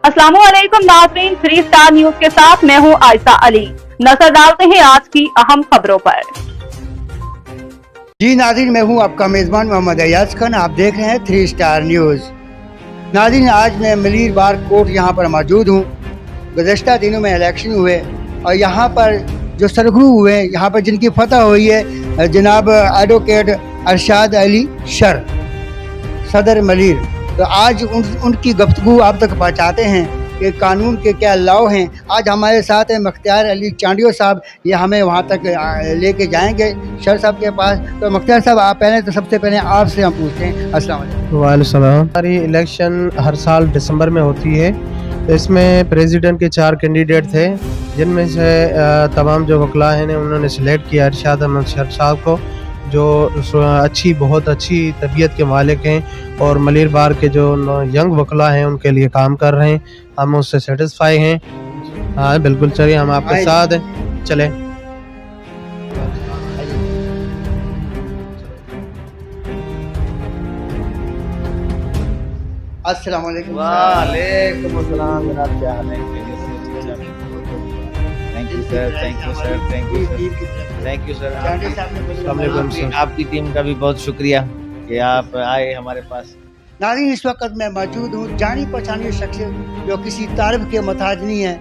अस्सलामुअलैकुम नाज़रीन, 3 star news के साथ मैं हूं आयशा अली। नजर डालते हैं आज की अहम खबरों पर। जी नाज़रीन, मैं हूं आपका मेज़बान मोहम्मद अयाज खान। आप देख रहे हैं 3 स्टार न्यूज़। नाज़रीन, आज मैं मलीर बार कोर्ट यहाँ पर मौजूद हूँ। गुज़श्ता दिनों में इलेक्शन हुए और यहाँ पर जो सरगरू हुए, यहाँ पर जिनकी फतह हुई है जनाब एडवोकेट अरशाद अली शर, सदर मलीर। तो आज उनकी गुफ्तगू आप तक पहुँचाते हैं कि कानून के क्या लॉ हैं। आज हमारे साथ हैं मुख्तियार अली चांडियो साहब, ये हमें वहाँ तक लेके जाएंगे शर साहब के पास। तो मुख्तियार साहब, आप पहले तो सबसे पहले आपसे हम पूछते हैं। अस्सलाम वालेकुम। वालेकुम सलाम। हमारी इलेक्शन हर साल दिसंबर में होती है। तो इसमें प्रेसिडेंट के 4 कैंडिडेट थे, जिनमें से तमाम जो वकला हैं उन्होंने सेलेक्ट किया अरशाद अहमद शर साहब को, जो बहुत अच्छी तबीयत के मालिक हैं और मलीर बार के जो यंग वकला हैं उनके लिए काम कर रहे हैं। हम उससे सेटिस्फाई हैं। हाँ बिल्कुल, चलिए हम आपके साथ हैं, चलें। अस्सलाम वालेकुम। वालेकुम अस्सलाम जनाब, क्या हाल है? Thank you sir, thank you sir, thank you sir, thank you sir. आपकी टीम का भी बहुत शुक्रिया कि आप आए हमारे पास। नाज़रीन, इस वक्त मैं मौजूद हूँ जानी पहचानी शख्स जो किसी तारीफ के मोहताज नहीं है,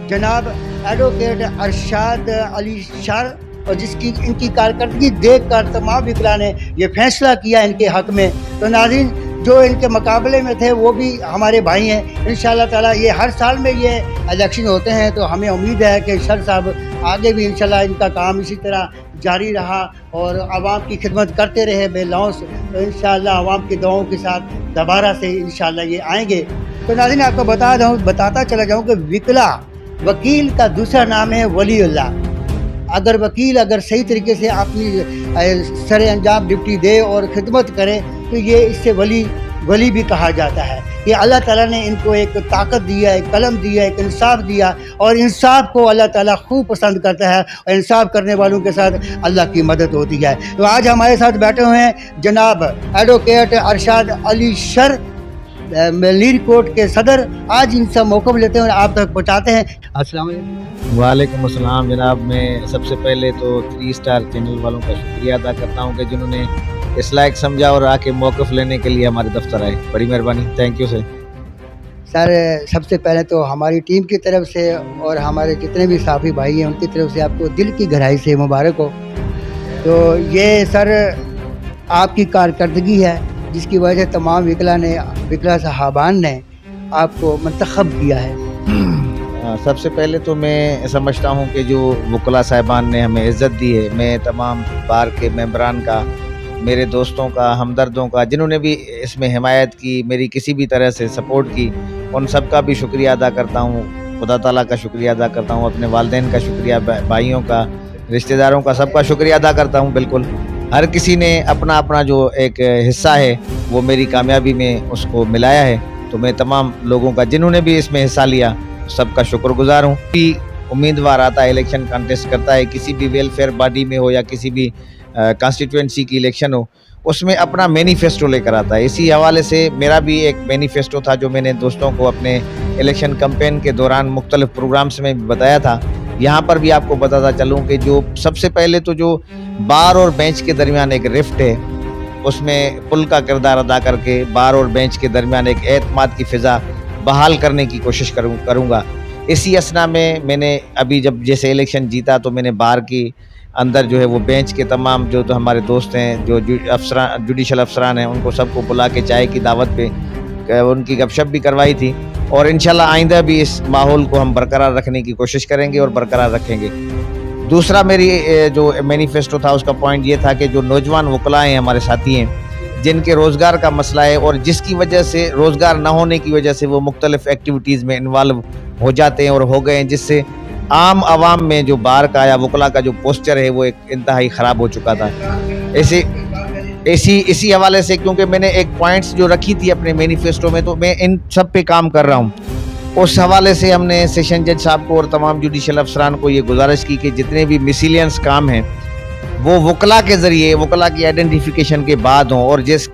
जनाब एडवोकेट अरशाद अली शर, और जिसकी इनकी कारकर्दगी देख कर तमाम विकला ने यह फैसला किया इनके हक़ में। तो नाज़रीन, जो इनके मुकाबले में थे वो भी हमारे भाई हैं। इंशाअल्लाह ताला ये हर साल में ये इलेक्शन होते हैं, तो हमें उम्मीद है कि शर साहब आगे भी इंशाअल्लाह इनका काम इसी तरह जारी रहा और आवाम की खिदमत करते रहे बेलौस। तो इंशाअल्लाह आवाम की दुआओं के साथ दोबारा से इंशाअल्लाह ये आएंगे। तो नाज़रीन, आपको बताता चला जाऊँ कि विकला वकील का दूसरा नाम है वलीउल्लाह। अगर वकील सही तरीके से अपनी सरे अंजाम ड्यूटी दे और ख़िदमत करे तो ये इससे वली भी कहा जाता है। ये अल्लाह ताला ने इनको एक ताकत दिया, एक कलम दिया, एक इंसाफ दिया, और इंसाफ को अल्लाह ताला खूब पसंद करता है और इंसाफ करने वालों के साथ अल्लाह की मदद होती है। तो आज हमारे साथ बैठे हुए हैं जनाब advocate Arshad Ali sir, Malir court के सदर। आज इनसे मौक़िफ़ लेते हैं और आप तक पहुँचाते हैं। अस्सलाम वालेकुम। वालेकुम अस्सलाम जनाब। मैं सबसे पहले तो 3 स्टार चैनल वालों का शुक्रिया अदा करता हूँ कि जिन्होंने इस लायक समझा और आके मौक़िफ़ लेने के लिए हमारे दफ्तर आए। बड़ी मेहरबानी, थैंक यू सर। सर, सबसे पहले तो हमारी टीम की तरफ से और हमारे जितने भी साथी भाई हैं उनकी तरफ से आपको दिल की गहराई से मुबारक हो। तो ये सर आपकी कारकर्दगी है जिसकी वजह से तमाम विकला साहबान ने आपको मंतखब किया है। सबसे पहले तो मैं समझता हूँ कि जो वकला साहिबान ने हमें इज़्ज़त दी है, मैं तमाम बार के मेंबरान का, मेरे दोस्तों का, हमदर्दों का, जिन्होंने भी इसमें हिमायत की, मेरी किसी भी तरह से सपोर्ट की, उन सब का भी शुक्रिया अदा करता हूँ। खुदा ताला का शुक्रिया अदा करता हूँ, अपने वालिदैन का शुक्रिया, भाइयों का, रिश्तेदारों का, सबका शुक्रिया अदा करता हूँ। बिल्कुल हर किसी ने अपना अपना जो एक हिस्सा है वो मेरी कामयाबी में उसको मिलाया है। तो मैं तमाम लोगों का जिन्होंने भी इसमें हिस्सा लिया सबका शुक्रगुजार हूँ। उम्मीदवार आता है, इलेक्शन कंटेस्ट करता है, किसी भी वेलफेयर बॉडी में हो या किसी भी कॉन्स्टिट्यूएंसी की इलेक्शन हो, उसमें अपना मैनिफेस्टो लेकर आता है। इसी हवाले से मेरा भी एक मैनिफेस्टो था जो मैंने दोस्तों को अपने इलेक्शन कैंपेन के दौरान मुख्तलिफ प्रोग्राम्स में भी बताया था। यहाँ पर भी आपको बताता चलूँ कि जो सबसे पहले तो जो बार और बेंच के दरमियान एक रिफ्ट है, उसमें पुल का किरदार अदा करके बार और बेंच के दरमियान एक एतमाद की फ़िज़ा बहाल करने की कोशिश करूँगा। इसी असना में मैंने अभी जब जैसे इलेक्शन जीता तो मैंने बार की अंदर जो है वो बेंच के तमाम जो तो हमारे दोस्त हैं, जो जुडिशल अफसरान हैं, उनको सबको बुला के चाय की दावत पे उनकी गपशप भी करवाई थी। और इंशाल्लाह आइंदा भी इस माहौल को हम बरकरार रखने की कोशिश करेंगे और बरकरार रखेंगे। दूसरा मेरी जो मैनिफेस्टो था उसका पॉइंट ये था कि जो नौजवान वकला हैं, हमारे साथी हैं, जिनके रोज़गार का मसला है और जिसकी वजह से रोज़गार ना होने की वजह से वो मुख्तलिफ एक्टिविटीज़ में इन्वॉल्व हो जाते हैं और हो गए हैं, जिससे आम आवाम में जो बार का या वकला का जो पोस्चर है वो एक इंतहाई ख़राब हो चुका था। इसी हवाले से क्योंकि मैंने एक पॉइंट्स जो रखी थी अपने मैनिफेस्टो में, तो मैं इन सब पे काम कर रहा हूँ। उस हवाले से हमने सेशन जज साहब को और तमाम जुडिशल अफसरान को ये गुजारिश की कि जितने भी मिसलियंस काम हैं वो वकला के ज़रिए, वकला की आइडेंटिफिकेशन के बाद हों, और जिस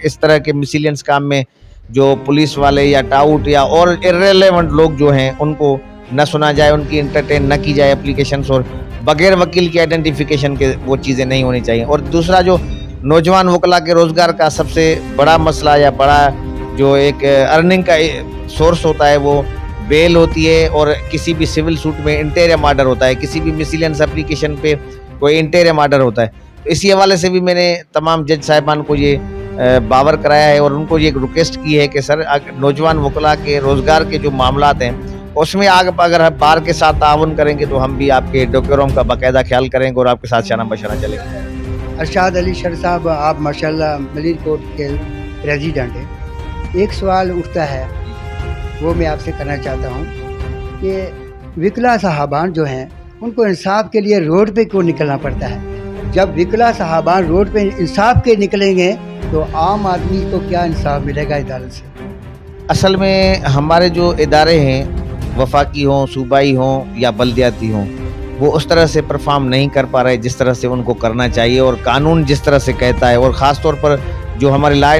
इस तरह के मिसलियंस काम में जो पुलिस वाले या टाउट या और इर्रेलेवेंट लोग जो हैं उनको न सुना जाए, उनकी इंटरटेन न की जाए एप्लीकेशंस, और बगैर वकील की आइडेंटिफिकेशन के वो चीज़ें नहीं होनी चाहिए। और दूसरा जो नौजवान वकला के रोज़गार का सबसे बड़ा मसला या बड़ा जो एक अर्निंग का सोर्स होता है वो बेल होती है, और किसी भी सिविल सूट में इंटेरियम आर्डर होता है, किसी भी मिसलेनियस एप्लीकेशन पे कोई इंटेरियम आर्डर होता है। तो इसी हवाले से भी मैंने तमाम जज साहिबान को ये बावर कराया है और उनको ये रिक्वेस्ट की है कि सर नौजवान वकला के रोज़गार के जो मामलात हैं उसमें आगे अगर आप बार के साथ ताउन करेंगे तो हम भी आपके डेकोरम का बाकायदा ख्याल करेंगे और आपके साथ शाना बशाना चलेंगे। अरशाद अली शर साहब, आप माशाल्लाह मलिर कोर्ट के प्रेसिडेंट हैं। एक सवाल उठता है वो मैं आपसे करना चाहता हूँ कि विकला साहबान जो हैं उनको इंसाफ के लिए रोड पे क्यों निकलना पड़ता है? जब विकला साहबान रोड पे इंसाफ के निकलेंगे तो आम आदमी को क्या इंसाफ मिलेगा अदालत से? असल में हमारे जो इदारे हैं, वफाकी हों, सूबाई हों या बल्दियाती हों, वो उस तरह से परफॉर्म नहीं कर पा रहे जिस तरह से उनको करना चाहिए और कानून जिस तरह से कहता है। और ख़ास तौर पर जो हमारे लॉ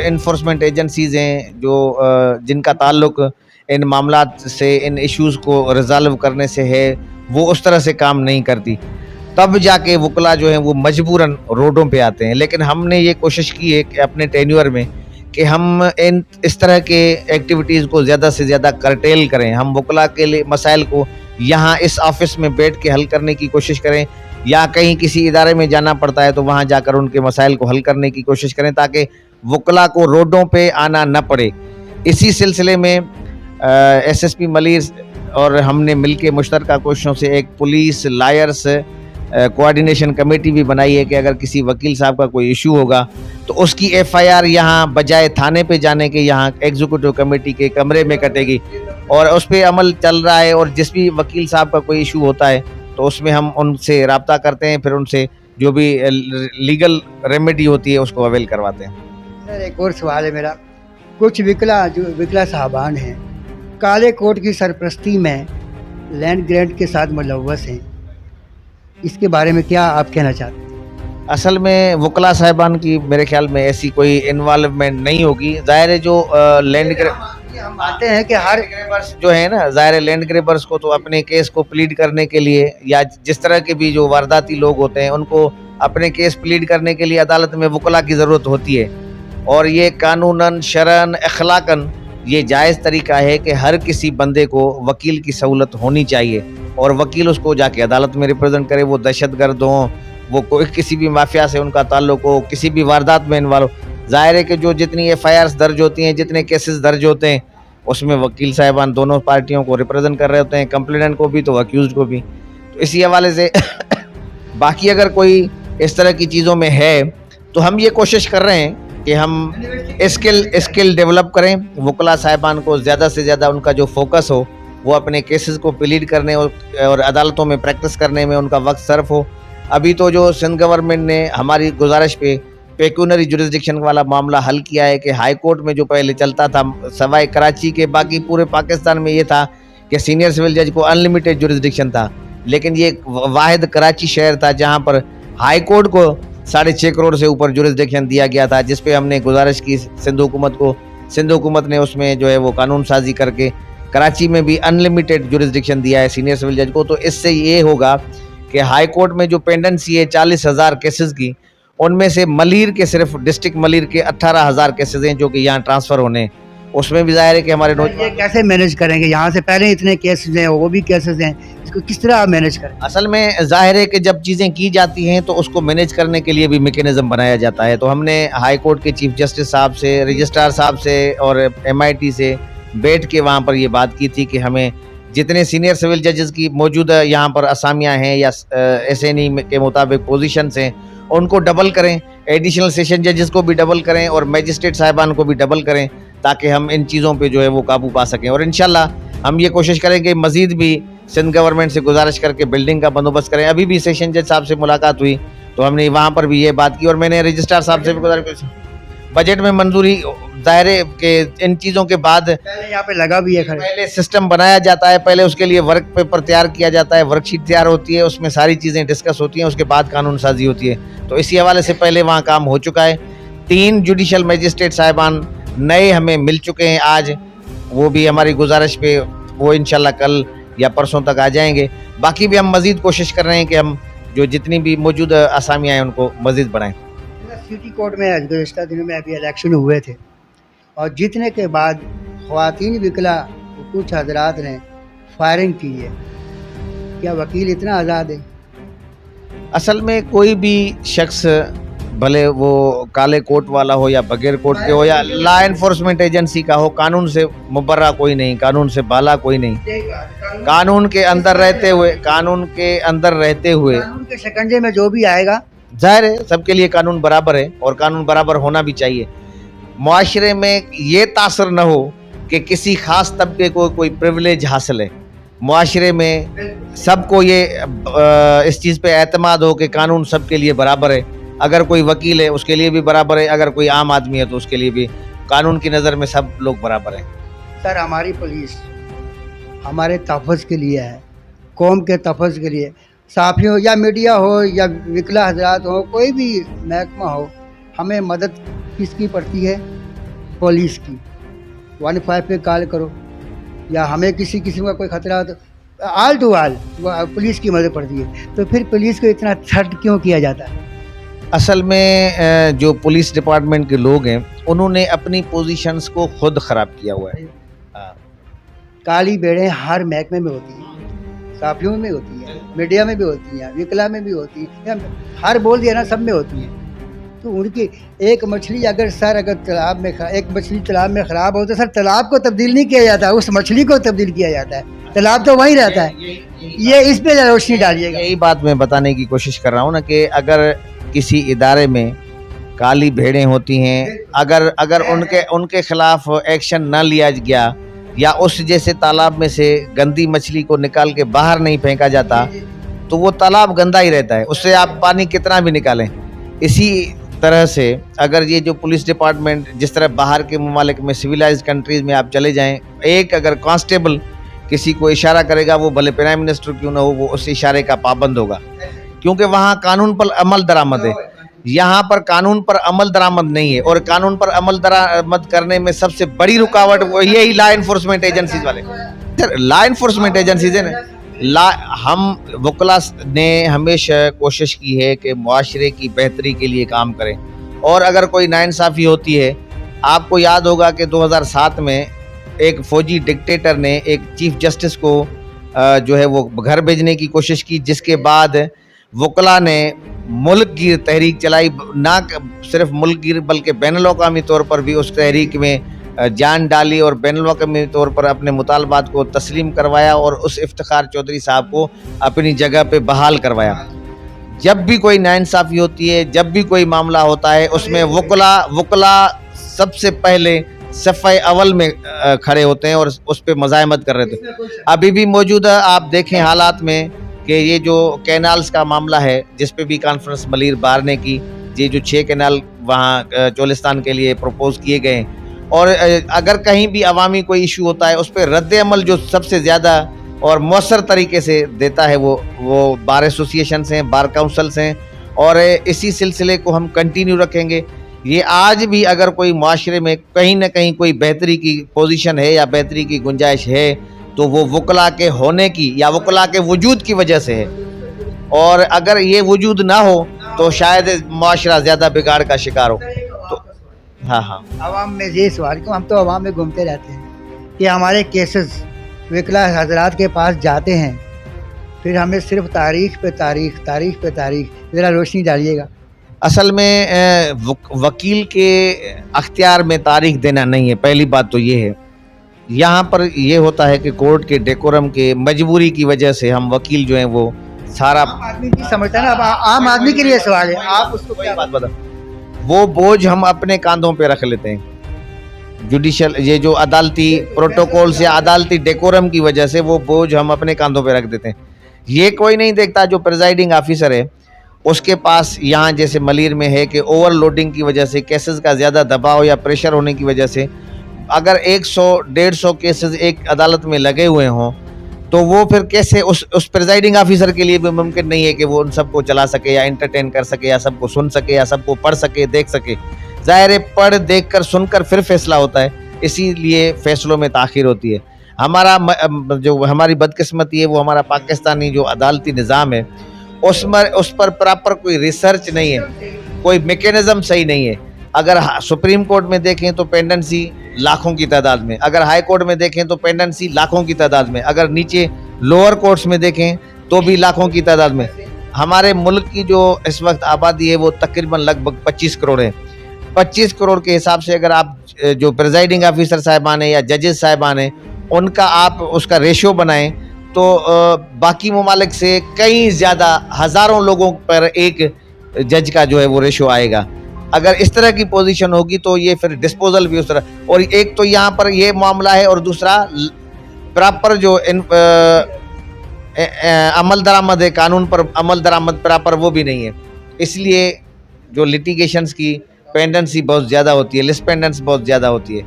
इन्फोर्समेंट एजेंसीज़ हैं जो जिनका ताल्लुक इन मामलात से, इन इश्यूज़ को रिजॉल्व करने से है, वो उस तरह से काम नहीं करती। तब जाके वकला जो हैं वो मजबूरन रोडों पे आते हैं। लेकिन हमने ये कोशिश की है कि अपने टेन्योर में कि हम इस तरह के एक्टिविटीज़ को ज़्यादा से ज़्यादा करटेल करें। हम वकला के लिए मसाइल को यहाँ इस ऑफिस में बैठ के हल करने की कोशिश करें, या कहीं किसी इदारे में जाना पड़ता है तो वहाँ जाकर उनके मसाइल को हल करने की कोशिश करें ताकि वकला को रोडों पे आना न पड़े। इसी सिलसिले में SSP मलीर और हमने मिलके मुश्तरका कोशिशों से एक पुलिस लायर्स कोऑर्डिनेशन कमेटी भी बनाई है कि अगर किसी वकील साहब का कोई इशू होगा तो उसकी FIR यहाँ बजाय थाने पे जाने के यहाँ एग्जीक्यूटिव कमेटी के कमरे में कटेगी, और उस पर अमल चल रहा है। और जिस भी वकील साहब का कोई इशू होता है तो उसमें हम उनसे रब्ता करते हैं, फिर उनसे जो भी लीगल रेमेडी होती है उसको अवेल करवाते हैं। सर एक और सवाल है मेरा, कुछ विकला साहबान हैं काले कोर्ट की सरपरस्ती में लैंड ग्रेंट के साथ मुलव्वस हैं, इसके बारे में क्या आप कहना चाहते हैं? असल में वकला साहिबान की मेरे ख्याल में ऐसी कोई इन्वॉल्वमेंट नहीं होगी। ज़ाहिर है जो लैंड हम मानते हैं कि हर ग्रेबर्स जो है ना, ज़ाहिर है लैंड ग्रेबर्स को तो अपने केस को प्लीड करने के लिए, या जिस तरह के भी जो वारदाती लोग होते हैं उनको अपने केस प्लीड करने के लिए अदालत में वकला की ज़रूरत होती है। और ये कानूनन, शरन, अखलाकन ये जायज़ तरीका है कि हर किसी बंदे को वकील की सहूलत होनी चाहिए और वकील उसको जाके अदालत में रिप्रेजेंट करे। वो दहशतगर्द हों, वो कोई किसी भी माफिया से उनका ताल्लुक हो, किसी भी वारदात में इन्वॉल्व हो, ज़ाहिर है कि जो जितनी FIRs दर्ज होती हैं, जितने केसेस दर्ज होते हैं, उसमें वकील साहिबान दोनों पार्टियों को रिप्रेजेंट कर रहे होते हैं, कंप्लेनेंट को भी तो अक्यूज़ को भी। तो इसी हवाले से बाकी अगर कोई इस तरह की चीज़ों में है तो हम ये कोशिश कर रहे हैं कि हम स्किल डेवलप करें, वकला साहिबान को ज़्यादा से ज़्यादा उनका जो फोकस हो वो अपने केसेस को प्लीड करने और अदालतों में प्रैक्टिस करने में उनका वक्त सर्फ हो। अभी तो जो सिंध गवर्नमेंट ने हमारी गुजारिश पे पेक्यूनरी जुरिस्डिक्शन वाला मामला हल किया है कि हाई कोर्ट में जो पहले चलता था सवाए कराची के, बाकी पूरे पाकिस्तान में ये था कि सीनियर सिविल जज को अनलिमिटेड जुरिस्डिक्शन था, लेकिन ये वाहिद कराची शहर था जहाँ पर हाई कोर्ट को 6.5 करोड़ से ऊपर जुरिस्डिक्शन दिया गया था, जिस पे हमने गुजारिश की सिंध हुकूमत को। सिंध हुकूमत ने उसमें जो है वो कानून साजी करके कराची में भी अनलिमिटेड जुरिस्डिक्शन दिया है सीनियर सिविल जज को। तो इससे ये होगा कि हाई कोर्ट में जो पेंडेंसी है 40,000 केसेस की, उनमें से मलीर के सिर्फ डिस्ट्रिक्ट मलीर के 18,000 केसेस हैं जो कि यहाँ ट्रांसफ़र होने। उसमें भी जाहिर है कि हमारे ये कैसे मैनेज करेंगे? यहाँ से पहले इतने केसेस हैं, वो भी केसेस हैं, इसको किस तरह आप मैनेज करें? असल में जाहिर है कि जब चीज़ें की जाती हैं तो उसको मैनेज करने के लिए भी मैकेनिज्म बनाया जाता है। तो हमने हाई कोर्ट के चीफ जस्टिस साहब से, रजिस्ट्रार साहब से और MIT से बैठ के वहाँ पर ये बात की थी कि हमें जितने सीनियर सिविल जजेस की मौजूदा यहाँ पर असामियाँ हैं या SNE के मुताबिक पोजीशंस हैं उनको डबल करें, एडिशनल सेशन जजेस को भी डबल करें और मैजिस्ट्रेट साहिबान को भी डबल करें, ताकि हम इन चीज़ों पे जो है वो काबू पा सकें। और इंशाल्लाह हम ये कोशिश करेंगे मज़ीद भी सिंध गवर्नमेंट से गुजारिश करके बिल्डिंग का बंदोबस्त करें। अभी भी सेशन जज साहब से मुलाकात हुई तो हमने वहाँ पर भी ये बात की और मैंने रजिस्ट्रार साहब से भी गुजारिश, बजट में मंजूरी दायरे के इन चीज़ों के बाद पहले यहाँ पे लगा भी है, पहले सिस्टम बनाया जाता है, पहले उसके लिए वर्क पेपर तैयार किया जाता है, वर्कशीट तैयार होती है, उसमें सारी चीज़ें डिस्कस होती हैं, उसके बाद कानून साजी होती है। तो इसी हवाले से पहले वहाँ काम हो चुका है। 3 जुडिशल मजिस्ट्रेट साहिबान नए हमें मिल चुके हैं आज, वो भी हमारी गुजारिश पे वो इंशाल्लाह कल या परसों तक आ जाएंगे। बाकी भी हम मज़ीद कोशिश कर रहे हैं कि हम जो जितनी भी मौजूद आसामियाँ हैं उनको मज़ीद बढ़ाएं। सिटी कोर्ट में गुज़श्ता दिनों में अभी इलेक्शन हुए थे और जीतने के बाद ख़वातीन विकला कुछ हजरात ने फायरिंग की है। क्या वकील इतना आज़ाद है? असल में कोई भी शख्स भले वो काले कोट वाला हो या बगैर कोट के हो या लॉ एनफोर्समेंट एजेंसी का हो, कानून से मुबर्रा कोई नहीं, कानून से बाला कोई नहीं। कानून के अंदर रहते हुए कानून के शिकंजे में जो भी आएगा, जाहिर है सबके लिए कानून बराबर है और कानून बराबर होना भी चाहिए। मुआशरे में ये तासर न हो कि किसी खास तबके को कोई प्रिविलेज हासिल है। मुआशरे में सबको ये इस चीज़ पे एतमाद हो कि कानून सबके लिए बराबर है। अगर कोई वकील है उसके लिए भी बराबर है, अगर कोई आम आदमी है तो उसके लिए भी कानून की नज़र में सब लोग बराबर हैं। सर, हमारी पुलिस हमारे तहफ़्फ़ुज़ के लिए है, कौम के तहफ़्फ़ुज़ के लिए, साफियों या मीडिया हो या विकला हजरात हो, कोई भी महकमा हो, हमें मदद किसकी पड़ती है? पुलिस की। 15 पे कॉल करो या हमें किसी किस्म का कोई ख़तरा हो तो आल टू आल पुलिस की मदद पड़ती है। तो फिर पुलिस को इतना थर्ट क्यों किया जाता है? असल में जो पुलिस डिपार्टमेंट के लोग हैं उन्होंने अपनी पोजीशंस को खुद ख़राब किया हुआ है। काली बेड़ें हर महकमे में होती हैं, साफियों में होती हैं, मीडिया में भी होती हैं, विकला में भी होती हैं, हर बोल दिया ना, सब में होती हैं। तो उनकी एक मछली अगर तालाब में एक मछली तालाब में ख़राब हो तो सर तालाब को तब्दील नहीं किया जाता, उस मछली को तब्दील किया जाता है। तालाब तो वहीं रहता है। ये इस पे रोशनी डालिएगा। यही बात मैं बताने की कोशिश कर रहा हूँ ना कि अगर किसी इदारे में काली भेड़ें होती हैं, अगर उनके खिलाफ एक्शन न लिया गया या उस जैसे तालाब में से गंदी मछली को निकाल के बाहर नहीं फेंका जाता तो वो तालाब गंदा ही रहता है, उससे आप पानी कितना भी निकालें। इसी तरह से अगर ये जो पुलिस डिपार्टमेंट, जिस तरह बाहर के ममालिक में सिविलाइज्ड कंट्रीज़ में आप चले जाएं, एक अगर कांस्टेबल किसी को इशारा करेगा, वो भले प्राइम मिनिस्टर क्यों ना हो, वो उस इशारे का पाबंद होगा, क्योंकि वहाँ कानून पर अमल दरामद है। यहाँ पर कानून पर अमल दरामद नहीं है और कानून पर अमल दरामद करने में सबसे बड़ी रुकावट वो यही लॉ एनफोर्समेंट एजेंसीज वाले। लॉ एनफोर्समेंट एजेंसीज है ना, हम वकला ने हमेशा कोशिश की है कि मुआशरे की बेहतरी के लिए काम करें। और अगर कोई नाइंसाफ़ी होती है, आपको याद होगा कि 2007 में एक फ़ौजी डिक्टेटर ने एक चीफ जस्टिस को जो है वो घर भेजने की कोशिश की, जिसके बाद वकला ने मुल्क गिर तहरीक चलाई। ना सिर्फ मुल्क गिर बल्कि बैनुल-अक़वामी तौर पर भी उस तहरीक में जान डाली और बैनुल-अक़वामी तौर पर अपने मुतालबात को तस्लीम करवाया और उस इफ्तिखार चौधरी साहब को अपनी जगह पे बहाल करवाया। जब भी कोई नाइंसाफ़ी होती है, जब भी कोई मामला होता है, उसमें वकला सबसे पहले सफ़े अव्वल में खड़े होते हैं और उस पर मज़ाहमत कर रहे थे। अभी भी मौजूदा आप देखें हालात में कि ये जो कैनाल्स का मामला है, जिस पे भी कॉन्फ्रेंस मलिर बार ने की, ये जो 6 कैनाल वहाँ चोलिस्तान के लिए प्रपोज किए गए, और अगर कहीं भी अवामी कोई इशू होता है उस पर रद्द अमल जो सबसे ज़्यादा और मौसर तरीके से देता है वो बार एसोसिएशन हैं, बार काउंसिल्स हैं, और इसी सिलसिले को हम कंटिन्यू रखेंगे। ये आज भी अगर कोई माशरे में कहीं ना कहीं कोई बेहतरी की पोजीशन है या बेहतरी की गुंजाइश है तो वो वकला के होने की या वकला के वजूद की वजह से है, और अगर ये वजूद ना हो तो शायद माशरा ज़्यादा बिगाड़ का शिकार हो। तो हाँ, आवाम में ये सवाल क्यों, हम तो आवाम में घूमते रहते हैं कि हमारे केसेस विकला हजरात के पास जाते हैं, फिर हमें सिर्फ तारीख पे तारीख ज़रा रोशनी डालिएगा। असल में वकील के अख्तियार में तारीख देना नहीं है, पहली बात तो ये है। यहाँ पर ये होता है कि कोर्ट के डेकोरम के मजबूरी की वजह से हम वकील जो हैं वो सारा आदमी नहीं समझता ना। अब आम आदमी के लिए सवाल है, आप उसको क्या बात बता, वो बोझ हम अपने कांधों पे रख लेते हैं। जुडिशल ये जो अदालती प्रोटोकॉल्स या अदालती डेकोरम की वजह से वो बोझ हम अपने कांधों पे रख देते हैं। ये कोई नहीं देखता जो प्रिजाइडिंग ऑफिसर है उसके पास यहाँ जैसे मलिर में है कि ओवरलोडिंग की वजह से, केसेस का ज़्यादा दबाव या प्रेशर होने की वजह से अगर 100-150 केसेस एक अदालत में लगे हुए हों तो वो फिर कैसे उस प्रिजाइडिंग ऑफिसर के लिए भी मुमकिन नहीं है कि वो उन सबको चला सके या एंटरटेन कर सके या सबको सुन सके या सबको पढ़ सके, देख सके। ज़ाहिर है पढ़ देख कर सुनकर फिर फैसला होता है, इसीलिए फैसलों में ताख़ीर होती है। जो हमारी बदकिस्मती है वो हमारा पाकिस्तानी जो अदालती निज़ाम है उस पर प्रॉपर कोई रिसर्च नहीं है, कोई मैकेनिज़्म सही नहीं है। अगर सुप्रीम कोर्ट में देखें तो पेंडेंसी लाखों की तादाद में, अगर हाई कोर्ट में देखें तो पेंडेंसी लाखों की तादाद में, अगर नीचे लोअर कोर्ट्स में देखें तो भी लाखों की तादाद में। हमारे मुल्क की जो इस वक्त आबादी है वो तकरीबन लगभग 25 करोड़ है। 25 करोड़ के हिसाब से अगर आप जो प्रिजाइडिंग ऑफिसर साहिबान हैं या जजेस साहिबान हैं उनका आप उसका रेशियो बनाएं तो बाकी ममालिक से कई ज़्यादा हज़ारों लोगों पर एक जज का जो है वो रेशियो आएगा। अगर इस तरह की पोजीशन होगी तो ये फिर डिस्पोजल भी उस तरह, और एक तो यहाँ पर ये मामला है और दूसरा प्रॉपर जो अमल दरामद है, कानून पर अमल दरामद प्रॉपर वो भी नहीं है। इसलिए जो लिटिगेशंस की पेंडेंसी बहुत ज़्यादा होती है, लिस्ट पेंडेंस बहुत ज़्यादा होती है।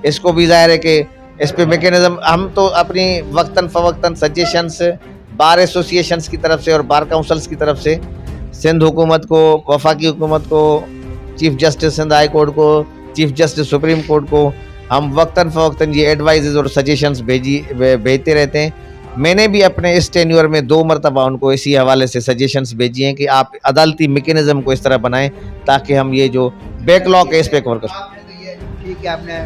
इसको भी ज़ाहिर है कि इस पे मैकेनिज़्म हम तो अपनी वक्तन फ़वक्तन सजेशंस बार एसोसिएशंस की तरफ से और बार काउंसिल्स की तरफ से सिंध हुकूमत को, वफाकी हुकूमत को, chief justice Sindh high court को, चीफ जस्टिस सुप्रीम कोर्ट को हम वक्तन फ़वक्तन ये एडवाइजेज़ और सजेशंस भेजते रहते हैं। मैंने भी अपने इस टेन्योर में 2 मरतबा उनको इसी हवाले से सजेशंस भेजी हैं कि आप अदालती मैकेनिज़्म को इस तरह बनाएं ताकि हम ये जो बैकलॉग है इस पे कवर कर सकें। आपने तो ये ठीक है, आपने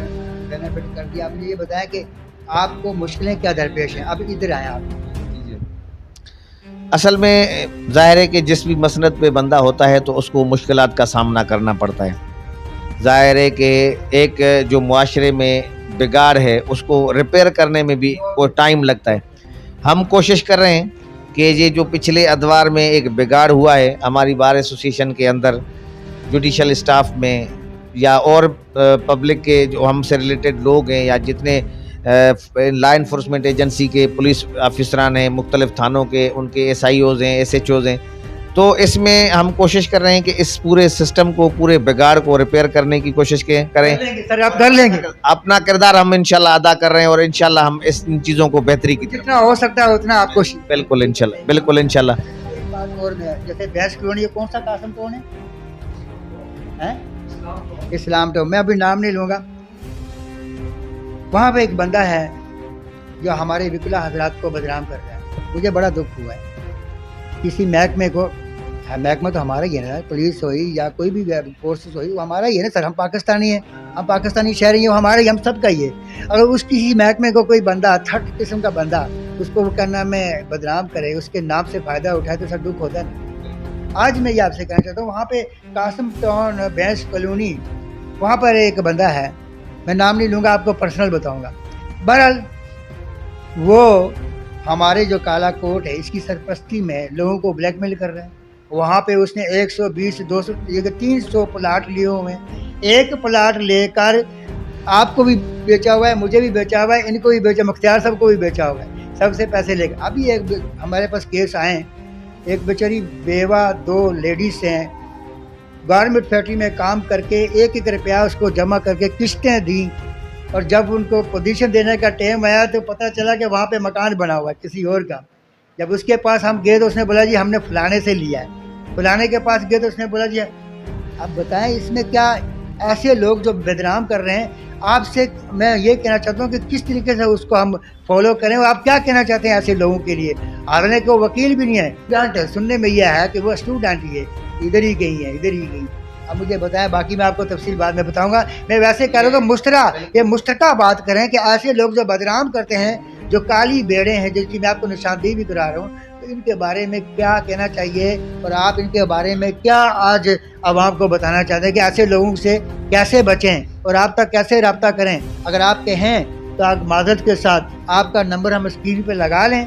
बेनिफिट कर दिया। आपने ये बताया कि आपको मुश्किलें क्या दरपेश हैं, अब इधर आए आप। असल में ज़ाहिर है कि जिस भी मसनद पे बंदा होता है तो उसको मुश्किलात का सामना करना पड़ता है। ज़ाहिर है कि एक जो मुआशरे में बिगाड़ है उसको रिपेयर करने में भी कोई टाइम लगता है। हम कोशिश कर रहे हैं कि ये जो पिछले अदवार में एक बिगाड़ हुआ है हमारी बार एसोसिएशन के अंदर, जुडिशल स्टाफ में या और पब्लिक के जो हमसे रिलेटेड लोग हैं या जितने लॉ इन्फोर्समेंट एजेंसी के पुलिस ऑफिसरान हैं, मुख्तलिफ थानों के उनके SIOs हैं, SHOs हैं, तो इसमें हम कोशिश कर रहे हैं कि इस पूरे सिस्टम को, पूरे बिगाड़ को रिपेयर करने की कोशिश करें। सर आप कर लेंगे, अपना किरदार हम इंशाल्लाह अदा कर रहे हैं और इंशाल्लाह हम इन चीज़ों को बेहतरी की तरफ जितना हो सकता है उतना आपको। बिल्कुल इंशाल्लाह, बिल्कुल इंशाल्लाह। एक बात और है, जैसे भैंस कॉलोनी है, कौन सा कासम कौन है? इस्लाम तो मैं अभी नाम नहीं लूँगा। वहाँ पे एक बंदा है जो हमारे विकला हजरात को बदनाम कर रहा है। मुझे बड़ा दुख हुआ है। किसी महकमे को, महकमा तो हमारा ही है ना, पुलिस हुई या कोई भी फोर्सेस हुई वो हमारा ही है ना सर। हम पाकिस्तानी हैं, हम पाकिस्तानी शहरी हैं, वो हमारा ही, हम सब का ही है। अगर उस किसी महकमे को कोई बंदा थर्ड किस्म का बंदा उसको वो करना में बदनाम करे, उसके नाम से फ़ायदा उठाए तो सर दुख होता है। आज मैं ये आपसे कहना चाहता हूँ, वहाँ पे कासम टाउन भैंस कॉलोनी, वहाँ पर एक बंदा है, मैं नाम नहीं लूँगा, आपको पर्सनल बताऊँगा। बहरहाल वो हमारे जो काला कोट है इसकी सरपरस्ती में लोगों को ब्लैकमेल कर रहा है। वहाँ पे उसने 120, 200, 300 प्लाट लिए हुए हैं। एक प्लाट लेकर आपको भी बेचा हुआ है, मुझे भी बेचा हुआ है, इनको भी बेचा, मुख्तियार साहब को भी बेचा हुआ है, सबसे पैसे लेकर। अभी एक हमारे पास केस आए, एक बेचारी बेवा 2 लेडीज़ हैं, गारमेंट फैक्ट्री में काम करके 1-1 रुपया उसको जमा करके किस्तें दी, और जब उनको पोजीशन देने का टाइम आया तो पता चला कि वहाँ पे मकान बना हुआ है किसी और का। जब उसके पास हम गए तो उसने बोला जी हमने फलाने से लिया है। फलाने के पास गए तो उसने बोला जी अब बताएं इसमें क्या, ऐसे लोग जो बदनाम कर रहे हैं। आपसे मैं ये कहना चाहता हूँ कि किस तरीके से उसको हम फॉलो करें। आप क्या कहना चाहते हैं ऐसे लोगों के लिए? हालांकि को वकील भी नहीं है, स्टूडेंट है, सुनने में यह है कि वो स्टूडेंट ही है, इधर ही गई है, इधर ही गई। अब मुझे बताया, बाकी मैं आपको तफसील बाद में बताऊंगा। मैं वैसे कह रहा हूँ ये मुश्तरका बात करें कि ऐसे लोग जो बदनाम करते हैं, जो काली बेड़े हैं, जिसकी मैं आपको निशानदेही भी करा रहा हूँ, तो इनके बारे में क्या कहना चाहिए और आप इनके बारे में क्या आज आवाम को बताना चाहते हैं कि ऐसे लोगों से कैसे बचें और आप तक कैसे रब्ता करें? अगर आपके हैं तो आप माजरत के साथ आपका नंबर हम स्क्रीन पर लगा लें।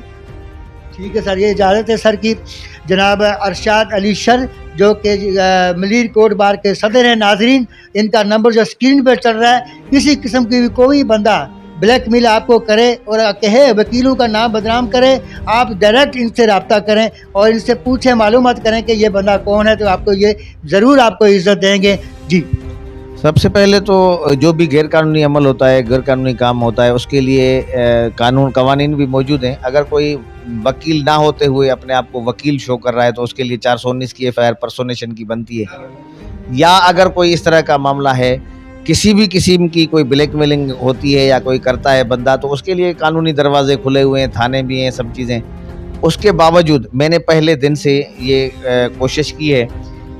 ठीक है सर, ये इजाज़त है सर की। जनाब अरशाद अली शर जो कि मलीर कोट बार के सदर हैं। नाजरीन, इनका नंबर जो स्क्रीन पर चल रहा है, किसी किस्म की भी कोई बंदा ब्लैकमेल आपको करे और कहे, वकीलों का नाम बदनाम करे, आप डायरेक्ट इनसे रब्ता करें और इनसे पूछें, मालूमात करें कि ये बंदा कौन है, तो आपको ये ज़रूर आपको इज़्ज़त देंगे जी। सबसे पहले तो जो भी गैर कानूनी अमल होता है, गैर कानूनी काम होता है, उसके लिए कवानीन भी मौजूद हैं। अगर कोई वकील ना होते हुए अपने आप को वकील शो कर रहा है तो उसके लिए 419 की FIR पर्सोनेशन की बनती है। या अगर कोई इस तरह का मामला है, किसी भी किस्म की कोई ब्लैकमेलिंग होती है या कोई करता है बंदा, तो उसके लिए कानूनी दरवाजे खुले हुए हैं, थाने भी हैं, सब चीज़ें। उसके बावजूद मैंने पहले दिन से ये कोशिश की है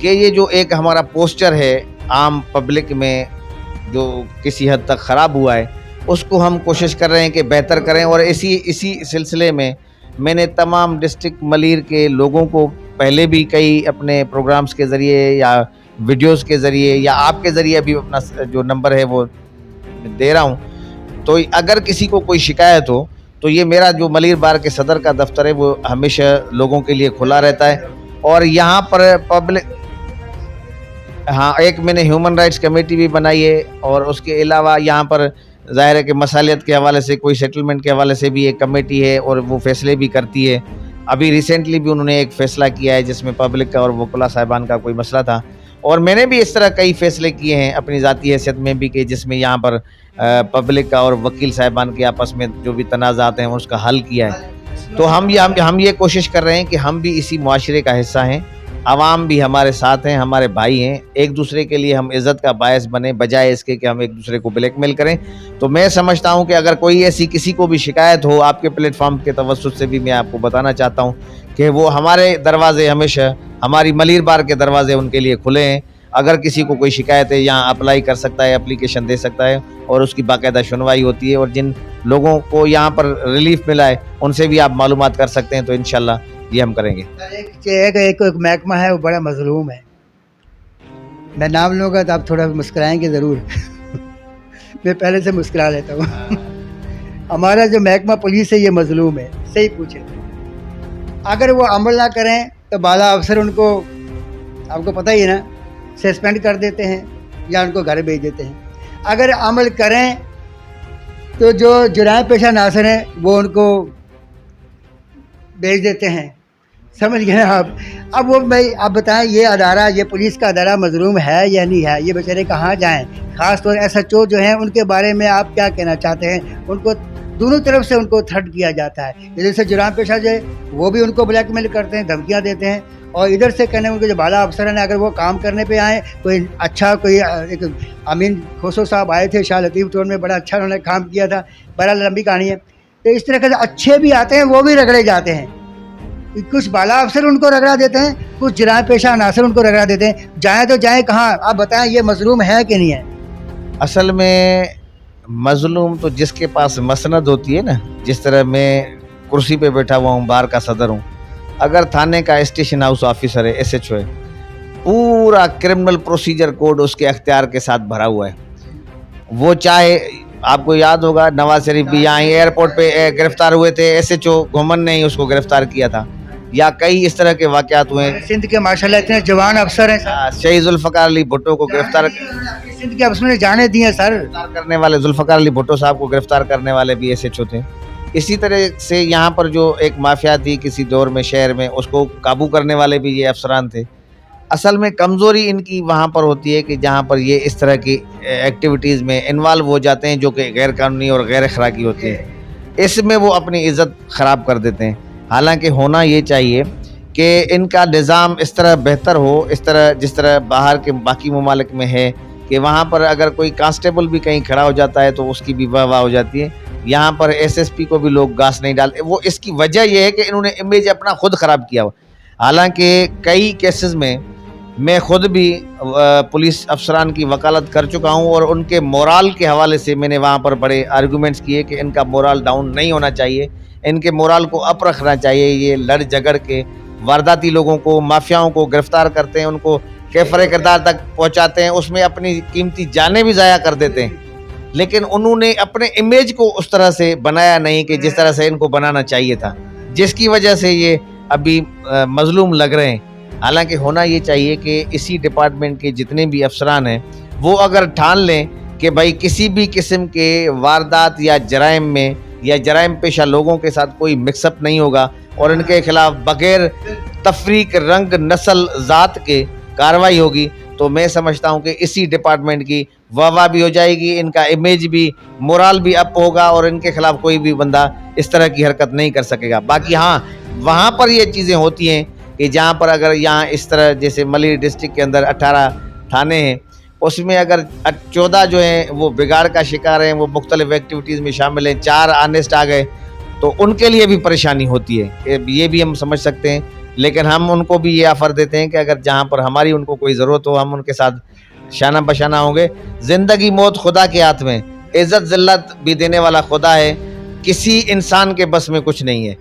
कि ये जो एक हमारा पोस्चर है आम पब्लिक में जो किसी हद तक ख़राब हुआ है, उसको हम कोशिश कर रहे हैं कि बेहतर करें। और इसी सिलसिले में मैंने तमाम डिस्ट्रिक्ट मलीर के लोगों को पहले भी कई अपने प्रोग्राम्स के ज़रिए या वीडियोस के ज़रिए या आपके ज़रिए भी अपना जो नंबर है वो दे रहा हूँ। तो अगर किसी को कोई शिकायत हो तो ये मेरा जो मलीर बार के सदर का दफ्तर है वो हमेशा लोगों के लिए खुला रहता है। और यहाँ पर पब्लिक, हाँ, एक मैंने ह्यूमन राइट्स कमेटी भी बनाई है और उसके अलावा यहाँ पर ज़ाहिर है कि मसालियत के हवाले से, कोई सेटलमेंट के हवाले से भी एक कमेटी है और वो फैसले भी करती है। अभी रिसेंटली भी उन्होंने एक फ़ैसला किया है जिसमें पब्लिक का और वकला साहिबान का कोई मसला था, और मैंने भी इस तरह कई फ़ैसले किए हैं अपनी ज़ाती हैसियत में भी कि जिसमें यहाँ पर पब्लिक का और वकील साहिबान के आपस में जो भी तनाज़ात हैं उसका हल किया है। तो हम ये कोशिश कर रहे हैं कि हम भी इसी मुआशरे का हिस्सा हैं, आवाम भी हमारे साथ हैं, हमारे भाई हैं, एक दूसरे के लिए हम इज़्ज़त का बायस बने बजाय इसके कि हम एक दूसरे को ब्लैकमेल करें। तो मैं समझता हूं कि अगर कोई ऐसी किसी को भी शिकायत हो, आपके प्लेटफॉर्म के तवज्जुह से भी मैं आपको बताना चाहता हूं कि वो हमारे दरवाजे हमेशा, हमारी मलीर बार के दरवाजे उनके लिए खुले हैं। अगर किसी को कोई शिकायत है यहाँ अप्लाई कर सकता है, एप्लीकेशन दे सकता है और उसकी बाकायदा सुनवाई होती है। और जिन लोगों को यहाँ पर रिलीफ मिला है उनसे भी आप मालूमात कर सकते हैं। तो इंशाल्लाह ये हम करेंगे। एक महकमा है वो बड़ा मजलूम है, मैं नाम लूँगा तो आप थोड़ा मुस्कुराएंगे ज़रूर मैं पहले से मुस्कुरा लेता हूँ हमारा जो महकमा पुलिस है ये मजलूम है। सही पूछे, अगर वो अमल ना करें तो बाला अफसर उनको, आपको पता ही है ना, सस्पेंड कर देते हैं या उनको घर भेज देते हैं। अगर अमल करें तो जो जुराए पेशा नासर हैं वो उनको भेज देते हैं। समझ गए आप? अब वो भाई आप बताएं, ये अदारा, ये पुलिस का अदारा मजलूम है या नहीं है? ये बेचारे कहाँ जाएं? ख़ास तौर SHO जो हैं उनके बारे में आप क्या कहना चाहते हैं? उनको दोनों तरफ से उनको थ्रेट किया जाता है। जैसे जुराम पेशा जो है वो भी उनको ब्लैकमेल करते हैं, धमकियाँ देते हैं, और इधर से कहने उनके जो बाला अफसर हैं अगर वो काम करने पे आए, कोई अच्छा, कोई एक अमीन खोसो साहब आए थे शाह लतीफ़ टोन में, बड़ा अच्छा उन्होंने काम किया था, बड़ा लंबी कहानी है। तो इस तरह के अच्छे भी आते हैं, वो भी रगड़े जाते हैं। कुछ बाला अफसर उनको रगड़ा देते हैं, कुछ जुराम पेशा अनासर उनको रगड़ा देते हैं। जाएँ तो जाएँ कहाँ? आप बताएं, ये मजलूम है कि नहीं है? असल में मजलूम तो जिसके पास मसनद होती है ना, जिस तरह मैं कुर्सी पे बैठा हुआ हूँ, बार का सदर हूँ, अगर थाने का स्टेशन हाउस ऑफिसर है, SHO है, पूरा क्रिमिनल प्रोसीजर कोड उसके अख्तियार के साथ भरा हुआ है। वो चाहे, आपको याद होगा नवाज शरीफ भी यहाँ एयरपोर्ट पे गिरफ्तार हुए थे, SHO घुमन ने ही उसको गिरफ्तार किया था, या कई इस तरह के वाक़यात हुए हैं। सिंध के माशाल्लाह इतने जवान अफसर हैं सर। शहीद जुल्फ़कार अली भुट्टो को गिरफ्तार, सिंध के अफसरों ने जाने दिए सर। करने वाले जुल्फ़कार अली भुट्टो साहब को गिरफ्तार करने वाले भी SHO थे। इसी तरह से यहाँ पर जो एक माफिया थी किसी दौर में शहर में, उसको काबू करने वाले भी ये अफसरान थे। असल में कमज़ोरी इनकी वहाँ पर होती है कि जहाँ पर ये इस तरह की एक्टिविटीज़ में इन्वॉल्व हो जाते हैं जो कि गैर कानूनी और गैर अखलाकी होती है, इसमें वो अपनी इज़्ज़त ख़राब कर देते हैं। हालांकि होना ये चाहिए कि इनका निज़ाम इस तरह बेहतर हो, इस तरह जिस तरह बाहर के बाकी ममालिक में है कि वहाँ पर अगर कोई कांस्टेबल भी कहीं खड़ा हो जाता है तो उसकी भी वाह हो जाती है। यहाँ पर SSP को भी लोग घास नहीं डालते। वो इसकी वजह यह है कि इन्होंने इमेज अपना खुद ख़राब किया हुआ। हालांकि कई केसेस में मैं ख़ुद भी पुलिस अफसरान की वकालत कर चुका हूँ और उनके मोराल के हवाले से मैंने वहाँ पर बड़े आर्गूमेंट्स किए कि इनका मोराल डाउन नहीं होना चाहिए, इनके मोराल को अप रखना चाहिए। ये लड़ झगड़ के वारदाती लोगों को, माफियाओं को गिरफ्तार करते हैं, उनको कैफरे किरदार तक पहुँचाते हैं, उसमें अपनी कीमती जानें भी ज़ाया कर देते हैं। लेकिन उन्होंने अपने इमेज को उस तरह से बनाया नहीं कि जिस तरह से इनको बनाना चाहिए था, जिसकी वजह से ये अभी मजलूम लग रहे हैं। हालांकि होना ये चाहिए कि इसी डिपार्टमेंट के जितने भी अफसरान हैं वो अगर ठान लें कि भाई किसी भी किस्म के वारदात या जराइम में या जराइम पेशा लोगों के साथ कोई मिक्सअप नहीं होगा और इनके खिलाफ बगैर तफरीक, रंग, नस्ल, ज़ात के कार्रवाई होगी, तो मैं समझता हूं कि इसी डिपार्टमेंट की वाह भी हो जाएगी, इनका इमेज भी, मोरल भी अप होगा और इनके खिलाफ कोई भी बंदा इस तरह की हरकत नहीं कर सकेगा। बाकी हाँ, वहाँ पर ये चीज़ें होती हैं कि जहाँ पर अगर यहाँ इस तरह जैसे मली डिस्ट्रिक्ट के अंदर 18 थाने हैं, उसमें अगर 14 जो हैं वो बिगाड़ का शिकार हैं, वो मुख्तलिफ एक्टिविटीज़ में शामिल हैं, 4 ऑनेस्ट आ गए तो उनके लिए भी परेशानी होती है, ये भी हम समझ सकते हैं। लेकिन हम उनको भी ये ऑफ़र देते हैं कि अगर जहाँ पर हमारी उनको कोई ज़रूरत हो हम उनके साथ शाना बशाना होंगे। ज़िंदगी मौत खुदा के हाथ में, इज़्ज़त ज़िल्लत भी देने वाला खुदा है, किसी इंसान के बस में कुछ नहीं है।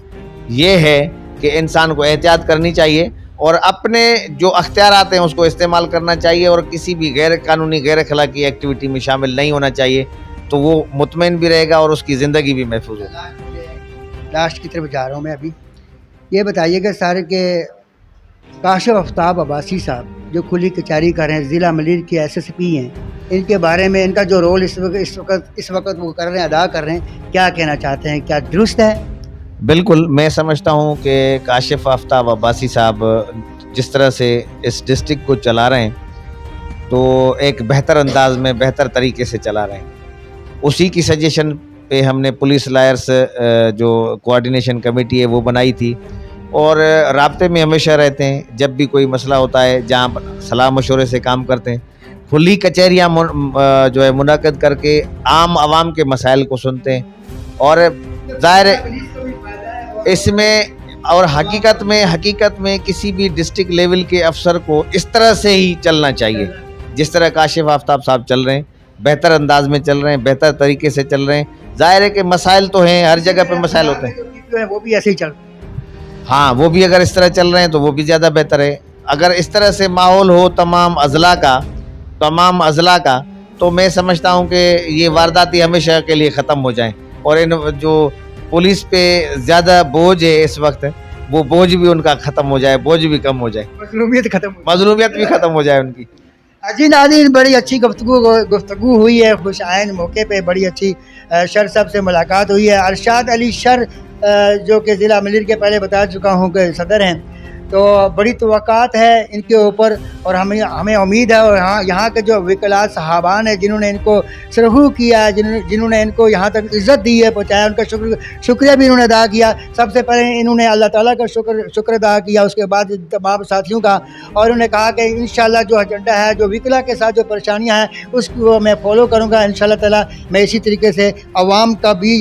ये है कि इंसान को एहतियात करनी चाहिए और अपने जो अख्तियारात हैं उसको इस्तेमाल करना चाहिए और किसी भी गैर कानूनी गैर अखलाकी एक्टिविटी में शामिल नहीं होना चाहिए, तो वो मुतमईन भी रहेगा और उसकी ज़िंदगी भी महफूज होगी। लास्ट की तरफ जा रहा हूँ मैं अभी। ये बताइएगा सर के काशिफ आफ्ताब अब्बासी साहब जो खुली कचहरी कर रहे हैं, ज़िला मलिर के SSP हैं, इनके बारे में इनका जो रोल इस वक्त वो कर रहे हैं, अदा कर रहे हैं, क्या कहना चाहते हैं, क्या दुरुस्त है? बिल्कुल, मैं समझता हूँ कि काशिफ आफ्ताब अब्बासी साहब जिस तरह से इस डिस्ट्रिक्ट को चला रहे हैं तो एक बेहतर अंदाज में बेहतर तरीके से चला रहे हैं। उसी की सजेशन पे हमने पुलिस लायर्स जो कोऑर्डिनेशन कमेटी है वो बनाई थी और राब्ते में हमेशा रहते हैं। जब भी कोई मसला होता है जहाँ पर सलाह मशवरे से काम करते हैं, खुली कचहरियाँ जो है मुनक़द करके आम आवाम के मसाइल को सुनते हैं और ज़ाहिर इसमें और हकीकत में किसी भी डिस्ट्रिक्ट लेवल के अफसर को इस तरह से ही चलना चाहिए जिस तरह काशिफ आफ्ताब साहब चल रहे हैं, बेहतर अंदाज में चल रहे हैं, बेहतर तरीके से चल रहे हैं। ज़ाहिर है कि मसाइल तो हैं, हर जगह पे मसाइल होते हैं, वो भी ऐसे ही चल, हाँ वो भी अगर इस तरह चल रहे हैं तो वो भी ज़्यादा बेहतर है। अगर इस तरह से माहौल हो तमाम अज़ला का तो मैं समझता हूँ कि ये वारदाती हमेशा के लिए ख़त्म हो जाएं और इन जो पुलिस पे ज़्यादा बोझ है इस वक्त, वो बोझ भी उनका ख़त्म हो जाए, बोझ भी कम हो जाए, मज़लूमियत भी ख़त्म हो जाए उनकी। जी नाज़रीन, बड़ी अच्छी गुफ्तगू हुई है, खुश आयन मौके पे बड़ी अच्छी शर साहब से मुलाकात हुई है। अरशाद अली शर जो कि ज़िला मलिर के पहले बता चुका हूँ कि सदर हैं, तो बड़ी तवक्कात है इनके ऊपर और हमें उम्मीद है। और यहाँ के जो वकलात साहबान हैं जिन्होंने इनको सरहू किया है, जिन्होंने इनको यहाँ तक इज़्ज़त दी है, पहुँचाया, उनका शुक्रिया भी इन्होंने अदा किया। सबसे पहले इन्होंने अल्लाह ताला का शुक्र अदा किया, उसके बाद तमाम साथियों का, और उन्होंने कहा कि इंशाल्लाह जो एजेंडा है, जो वकला के साथ जो परेशानियाँ हैं उसको मैं फ़ॉलो करूँगा इंशाल्लाह ताला। मैं इसी तरीके से आवाम का भी,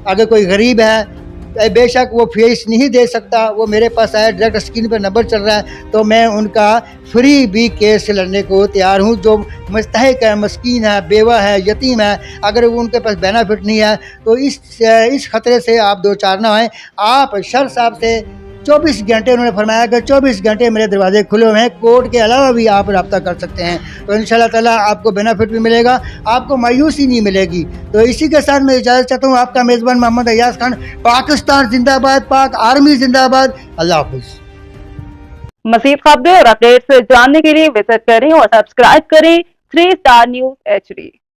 अगर कोई गरीब है बेशक वो फीस नहीं दे सकता, वो मेरे पास आया, डायरेक्ट स्क्रीन पर नंबर चल रहा है, तो मैं उनका फ्री भी केस लड़ने को तैयार हूँ। जो मुस्तहिक है, मस्कीन है, बेवा है, यतीम है, अगर वो उनके पास बेनिफिट नहीं है तो इस ख़तरे से आप दो चार ना आएँ। आप शर साहब से 24 घंटे, उन्होंने फरमाया कि 24 घंटे मेरे दरवाजे खुले हुए हैं, कोर्ट के अलावा भी आप रब्ता कर सकते हैं, तो इंशाल्लाह ताला आपको बेनिफिट भी मिलेगा, आपको मायूसी नहीं मिलेगी। तो इसी के साथ मैं इजाज़त चाहता हूँ। आपका मेज़बान मोहम्मद अय्याज़ खान। पाकिस्तान जिंदाबाद, पाक आर्मी जिंदाबाद। अल्लाह हाफ़िज़। मज़ीद खबरें और अपडेट्स जानने के लिए विजिट करें और सब्सक्राइब करें 3 स्टार न्यूज़ HD।